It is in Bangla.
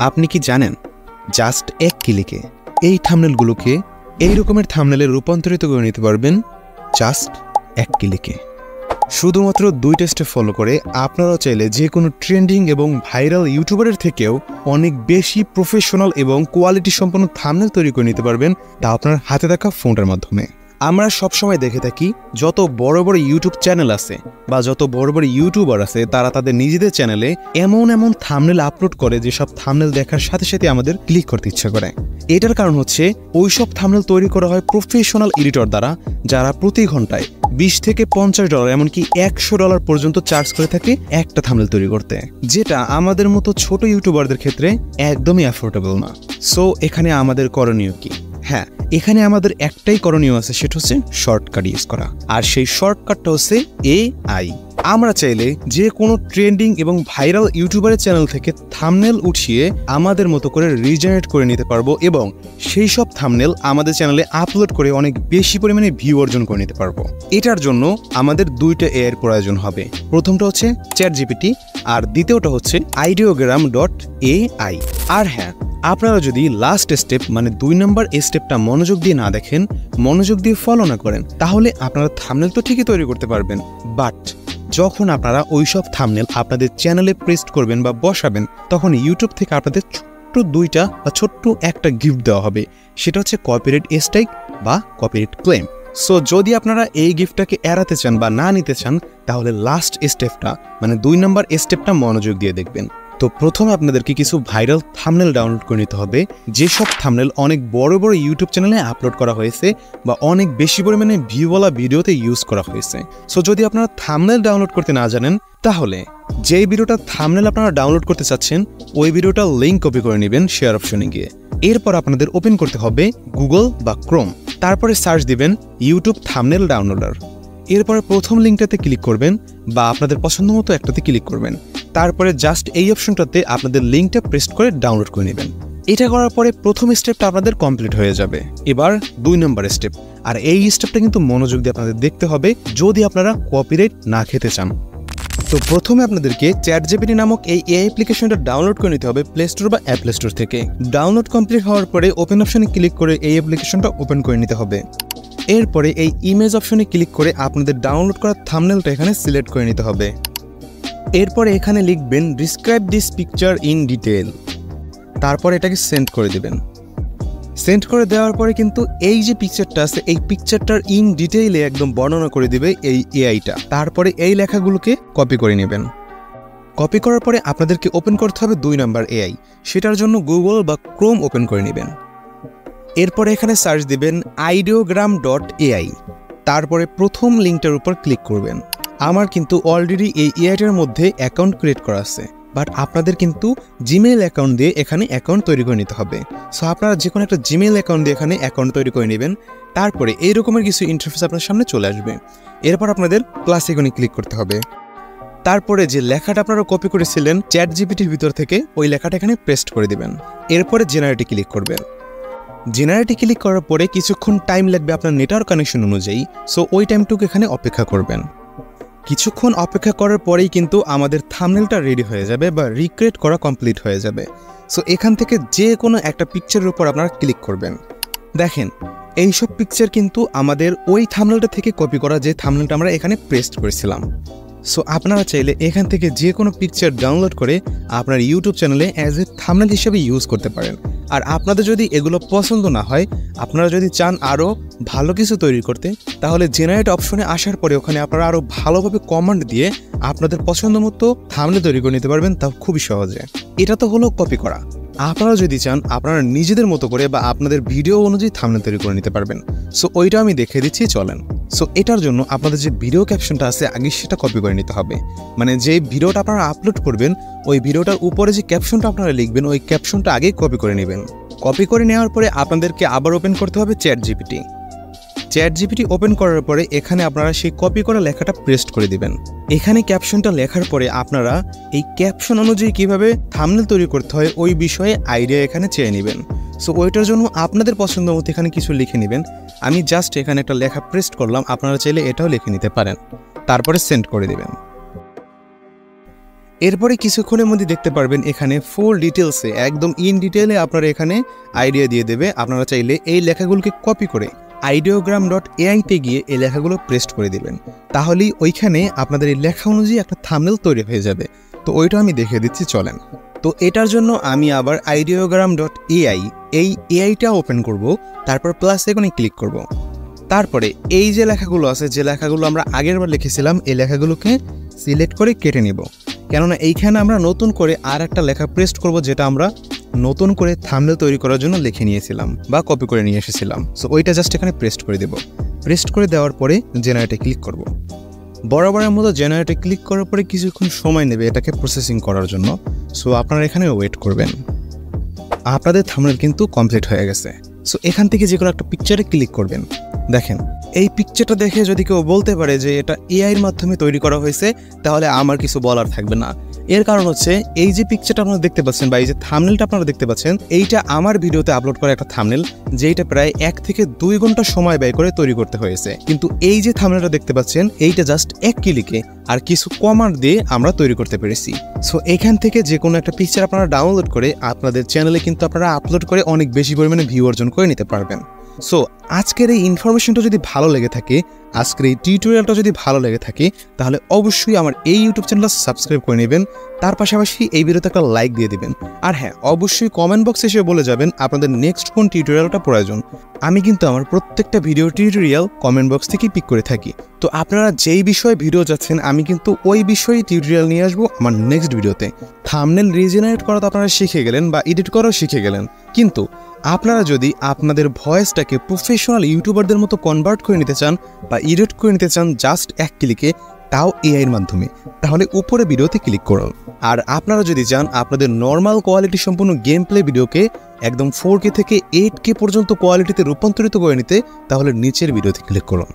আপনি কি জানেন জাস্ট এক ক্লিকে এই থাম্বনেলগুলোকে এই রকমের থাম্বনেলে রূপান্তরিত করে নিতে পারবেন জাস্ট এক ক্লিকে। শুধুমাত্র 2টা স্টেপ ফলো করে আপনারাও চাইলে যে কোনো ট্রেন্ডিং এবং ভাইরাল ইউটিউবারের থেকেও অনেক বেশি প্রফেশনাল এবং কোয়ালিটি সম্পন্ন থাম্বনেল তৈরি করে নিতে পারবেন, তা আপনার হাতে থাকা ফোনটার মাধ্যমে। আমরা সবসময় দেখে থাকি যত বড় বড় ইউটিউব চ্যানেল আছে বা যত বড় বড় ইউটিউবার আছে তারা তাদের নিজেদের চ্যানেলে এমন থাম্বনেল আপলোড করে যেসব থাম্বনেল দেখার সাথে সাথে আমাদের ক্লিক করতে ইচ্ছা করে। এটার কারণ হচ্ছে ওইসব থাম্বনেল তৈরি করা হয় প্রফেশনাল এডিটর দ্বারা, যারা প্রতি ঘন্টায় $20 থেকে $50 এমনকি $100 পর্যন্ত চার্জ করে থাকে একটা থাম্বনেল তৈরি করতে, যেটা আমাদের মতো ছোট ইউটিউবারদের ক্ষেত্রে একদমই অ্যাফোর্ডেবল না। সো এখানে আমাদের করণীয় কি? হ্যাঁ, এখানে আমাদের একটাই করণীয় আছে, সেটা হচ্ছে শর্টকাট ইউজ করা। আর সেই শর্টকাটটা হচ্ছে AI। আমরা চাইলে যে কোনো ট্রেন্ডিং এবং ভাইরাল ইউটিউবারের চ্যানেল থেকে থাম্বনেল উঠিয়ে আমাদের মতো করে রিজেনারেট করে নিতে পারবো এবং সেই সব থাম্বনেল আমাদের চ্যানেলে আপলোড করে অনেক বেশি পরিমাণে ভিউ অর্জন করে নিতে পারবো। এটার জন্য আমাদের 2টা AI এর প্রয়োজন হবে। প্রথমটা হচ্ছে ChatGPT আর দ্বিতীয়টা হচ্ছে ideogram.ai। আর হ্যাঁ, আপনারা যদি লাস্ট স্টেপ মানে 2 নম্বর স্টেপটা মনোযোগ দিয়ে না দেখেন, মনোযোগ দিয়ে ফলো না করেন, তাহলে আপনারা থাম্বনেল তো ঠিকই তৈরি করতে পারবেন, বাট যখন আপনারা ওইসব থাম্বনেল আপনাদের চ্যানেলে পেস্ট করবেন বা বসাবেন, তখন ইউটিউব থেকে আপনাদের ছোট্ট 2টা বা ছোট্ট একটা গিফট দেওয়া হবে, সেটা হচ্ছে কপিরাইট স্ট্রাইক বা কপিরাইট ক্লেম। সো যদি আপনারা এই গিফটটাকে এড়াতে চান বা না নিতে চান, তাহলে লাস্ট স্টেপটা মানে 2 নম্বর স্টেপটা মনোযোগ দিয়ে দেখবেন। তো প্রথমে আপনাদেরকে কিছু ভাইরাল থাম্বনেল ডাউনলোড করে নিতে হবে, যেসব থাম্বনেল অনেক বড় বড় ইউটিউব চ্যানেলে আপলোড করা হয়েছে বা অনেক বেশি পরিমাণে ভিউওয়ালা ভিডিওতে ইউজ করা হয়েছে। সো যদি আপনারা থাম্বনেল ডাউনলোড করতে না জানেন, তাহলে যেই ভিডিওটা থাম্বনেল আপনারা ডাউনলোড করতে চাচ্ছেন ওই ভিডিওটার লিঙ্ক কপি করে নেবেন শেয়ার অপশনে গিয়ে। এরপর আপনাদের ওপেন করতে হবে গুগল বা ক্রোম, তারপরে সার্চ দিবেন ইউটিউব থাম্বনেল ডাউনলোডার। এরপরে প্রথম লিঙ্কটাতে ক্লিক করবেন বা আপনাদের পছন্দ মতো একটাতে ক্লিক করবেন, তারপরে জাস্ট এই অপশনটাতে আপনাদের লিঙ্কটা পেস্ট করে ডাউনলোড করে নেবেন। এটা করার পরে প্রথম স্টেপটা আপনাদের কমপ্লিট হয়ে যাবে। এবার 2 নম্বর স্টেপ, আর এই স্টেপটা কিন্তু মনোযোগ দিয়ে আপনাদের দেখতে হবে যদি আপনারা কপিরাইট না খেতে চান। তো প্রথমে আপনাদেরকে ChatGPT নামক এই AI অ্যাপ্লিকেশনটা ডাউনলোড করে নিতে হবে প্লে স্টোর বা অ্যাপল স্টোর থেকে। ডাউনলোড কমপ্লিট হওয়ার পরে ওপেন অপশনে ক্লিক করে এই অ্যাপ্লিকেশনটা ওপেন করে নিতে হবে। এরপরে এই ইমেজ অপশনে ক্লিক করে আপনাদের ডাউনলোড করা থাম্বনেলটা এখানে সিলেক্ট করে নিতে হবে। এরপরে এখানে লিখবেন describe this picture in detail, তারপর এটাকে সেন্ড করে দিবেন। সেন্ড করে দেওয়ার পরে কিন্তু এই যে পিকচারটা আছে এই পিকচারটার ইন ডিটেইলে একদম বর্ণনা করে দিবে এই এআইটা। তারপরে এই লেখাগুলোকে কপি করে নেবেন। কপি করার পরে আপনাদেরকে ওপেন করতে হবে 2 নম্বর AI, সেটার জন্য গুগল বা ক্রোম ওপেন করে নেবেন। এরপরে এখানে সার্চ দিবেন ideogram.ai, তারপরে প্রথম লিঙ্কটার উপর ক্লিক করবেন। আমার কিন্তু অলরেডি এই এআইটার মধ্যে অ্যাকাউন্ট ক্রিয়েট করা আছে, বাট আপনাদের কিন্তু জিমেইল অ্যাকাউন্ট দিয়ে এখানে অ্যাকাউন্ট তৈরি করে নিতে হবে। সো আপনারা যে কোনো একটা জিমেইল অ্যাকাউন্ট দিয়ে এখানে অ্যাকাউন্ট তৈরি করে নেবেন। তারপরে এই রকমের কিছু ইন্টারফেস আপনার সামনে চলে আসবে। এরপর আপনাদের প্লাস আইকনে ক্লিক করতে হবে। তারপরে যে লেখাটা আপনারা কপি করেছিলেন ChatGPTর ভিতর থেকে ওই লেখাটা এখানে পেস্ট করে দিবেন। এরপরে জেনারেটে ক্লিক করবেন। জেনারেটে ক্লিক করার পরে কিছুক্ষণ টাইম লাগবে আপনার নেটওয়ার্ক কানেকশন অনুযায়ী, সো ওই টাইমটুকু এখানে অপেক্ষা করবেন। কিছুক্ষণ অপেক্ষা করার পরেই কিন্তু আমাদের থাম্বনেলটা রেডি হয়ে যাবে বা রিক্রিয়েট করা কমপ্লিট হয়ে যাবে। সো এখান থেকে যে কোনো একটা পিকচারের উপর আপনারা ক্লিক করবেন। দেখেন এইসব পিকচার কিন্তু আমাদের ওই থাম্বনেলটা থেকে কপি করা, যে থাম্বনেলটা আমরা এখানে পেস্ট করেছিলাম। সো আপনারা চাইলে এখান থেকে যে কোনো পিকচার ডাউনলোড করে আপনার ইউটিউব চ্যানেলে অ্যাজ এ থাম্বনেল হিসেবে ইউজ করতে পারেন। আর আপনাদের যদি এগুলো পছন্দ না হয়, আপনারা যদি চান আরও ভালো কিছু তৈরি করতে, তাহলে জেনারেট অপশনে আসার পরে ওখানে আপনারা আরও ভালোভাবে কমান্ড দিয়ে আপনাদের পছন্দ মতো থাম্বনেল তৈরি করে নিতে পারবেন, তাও খুবই সহজে। এটা তো হলো কপি করা। আপনারা যদি চান আপনারা নিজেদের মতো করে বা আপনাদের ভিডিও অনুযায়ী থাম্বনেল তৈরি করে নিতে পারবেন। সো ওইটা আমি দেখিয়ে দিচ্ছি, চলেন। সো এটার জন্য আপনাদের যে ভিডিও ক্যাপশনটা আছে আগে সেটা কপি করে নিতে হবে। মানে যে ভিডিওটা আপনারা আপলোড করবেন ওই ভিডিওটার উপরে যে ক্যাপশনটা আপনারা লিখবেন ওই ক্যাপশনটা আগে কপি করে নেবেন। কপি করে নেওয়ার পরে আপনাদেরকে আবার ওপেন করতে হবে ChatGPT ওপেন করার পরে এখানে আপনারা সেই কপি করা লেখাটা পেস্ট করে দিবেন। এখানে ক্যাপশনটা লেখার পরে আপনারা এই ক্যাপশন অনুযায়ী কিভাবে থাম্বনেল তৈরি করতে হয় ওই বিষয়ে আইডিয়া এখানে চেয়ে নেবেন। সো ওইটার জন্য আপনাদের পছন্দ মতো এখানে কিছু লিখে নেবেন। আমি জাস্ট এখানে একটা লেখা পেস্ট করলাম, আপনারা চাইলে এটাও লিখে নিতে পারেন। তারপরে সেন্ড করে দিবেন। এরপরে কিছুক্ষণের মধ্যে দেখতে পারবেন এখানে ফুল ডিটেলসে একদম ইন ডিটেলে আপনারা এখানে আইডিয়া দিয়ে দেবে। আপনারা চাইলে এই লেখাগুলোকে কপি করে ideogram.ai-তে গিয়ে এই লেখাগুলো পেস্ট করে দিবেন, তাহলেই ওইখানে আপনাদের এই লেখা অনুযায়ী একটা থাম্বনেল তৈরি হয়ে যাবে। তো ওইটা আমি দেখিয়ে দিচ্ছি, চলেন। তো এটার জন্য আমি আবার ideogram.ai এই এআইটা ওপেন করব, তারপর প্লাস আইকনে ক্লিক করব। তারপরে এই যে লেখাগুলো আছে, যে লেখাগুলো আমরা আগেরবার লিখেছিলাম, এই লেখাগুলোকে সিলেক্ট করে কেটে নেব, কেননা এইখানে আমরা নতুন করে আর একটা লেখা পেস্ট করব, যেটা আমরা নতুন করে থাম্বনেল তৈরি করার জন্য লিখে নিয়েছিলাম বা কপি করে নিয়ে এসেছিলাম। সো ওইটা জাস্ট এখানে পেস্ট করে দেব। পেস্ট করে দেওয়ার পরে জেনারেটে ক্লিক করব। বরাবরের মতো জেনারেটে ক্লিক করার পরে কিছুক্ষণ সময় নেবে এটাকে প্রসেসিং করার জন্য। সো আপনারা এখানে ওয়েট করবেন। আপনাদের থাম্বনেল কিন্তু কমপ্লিট হয়ে গেছে। সো এখান থেকে যে কোনো একটা পিকচারে ক্লিক করবেন। দেখেন, এই পিকচারটা দেখে যদি কেউ বলতে পারে যে এটা এআই এর মাধ্যমে তৈরি করা হয়েছে, তাহলে আমার কিছু বলার থাকবে না। এর কারণ হচ্ছে এই যে পিকচারটা আপনারা দেখতে পাচ্ছেন বা এই যে থাম্বনেলটা আপনারা দেখতে পাচ্ছেন, এইটা আমার ভিডিওতে আপলোড করা একটা থাম্বনেল, যেটা প্রায় 1 থেকে 2 ঘন্টা সময় ব্যয় করে তৈরি করতে হয়েছে। কিন্তু এই যে থাম্বনেলটা দেখতে পাচ্ছেন, এইটা জাস্ট 1 ক্লিকে আর কিছু কমান্ড দিয়ে আমরা তৈরি করতে পেরেছি। সো এখান থেকে যে কোনো একটা পিকচার আপনারা ডাউনলোড করে আপনাদের চ্যানেলে কিন্তু আপনারা আপলোড করে অনেক বেশি পরিমাণে ভিউ অর্জন করে নিতে পারবেন। সো আজকের এই ইনফরমেশনটা যদি ভালো লেগে থাকে, আজকের এই টিউটোরিয়ালটা যদি ভালো লেগে থাকে, তাহলে অবশ্যই আমার এই ইউটিউব চ্যানেলটা সাবস্ক্রাইব করে নেবেন। তার পাশাপাশি এই ভিডিওতে একটা লাইক দিয়ে দিবেন। আর হ্যাঁ, অবশ্যই কমেন্ট বক্সে এসে বলে যাবেন আপনাদের নেক্সট কোন টিউটোরিয়ালটা প্রয়োজন। আমি কিন্তু আমার প্রত্যেকটা ভিডিও টিউটোরিয়াল কমেন্ট বক্স থেকেই পিক করে থাকি। তো আপনারা যেই বিষয়ে ভিডিও চাচ্ছেন, আমি কিন্তু ওই বিষয়ে টিউটোরিয়াল নিয়ে আসবো আমার নেক্সট ভিডিওতে। থাম্বনেল রিজেনারেট করা তো আপনারা শিখে গেলেন বা এডিট করাও শিখে গেলেন, কিন্তু আপনারা যদি আপনাদের ভয়েসটাকে প্রফেশনাল ইউটিউবারদের মতো কনভার্ট করে নিতে চান বা এডিট করে নিতে চান জাস্ট 1 ক্লিকে, তাও এআই এর মাধ্যমে, তাহলে উপরে ভিডিওতে ক্লিক করুন। আর আপনারা যদি চান আপনাদের নর্মাল কোয়ালিটি সম্পূর্ণ গেম প্লে ভিডিওকে একদম 4K থেকে 8K পর্যন্ত কোয়ালিটিতে রূপান্তরিত করে নিতে, তাহলে নিচের ভিডিওতে ক্লিক করুন।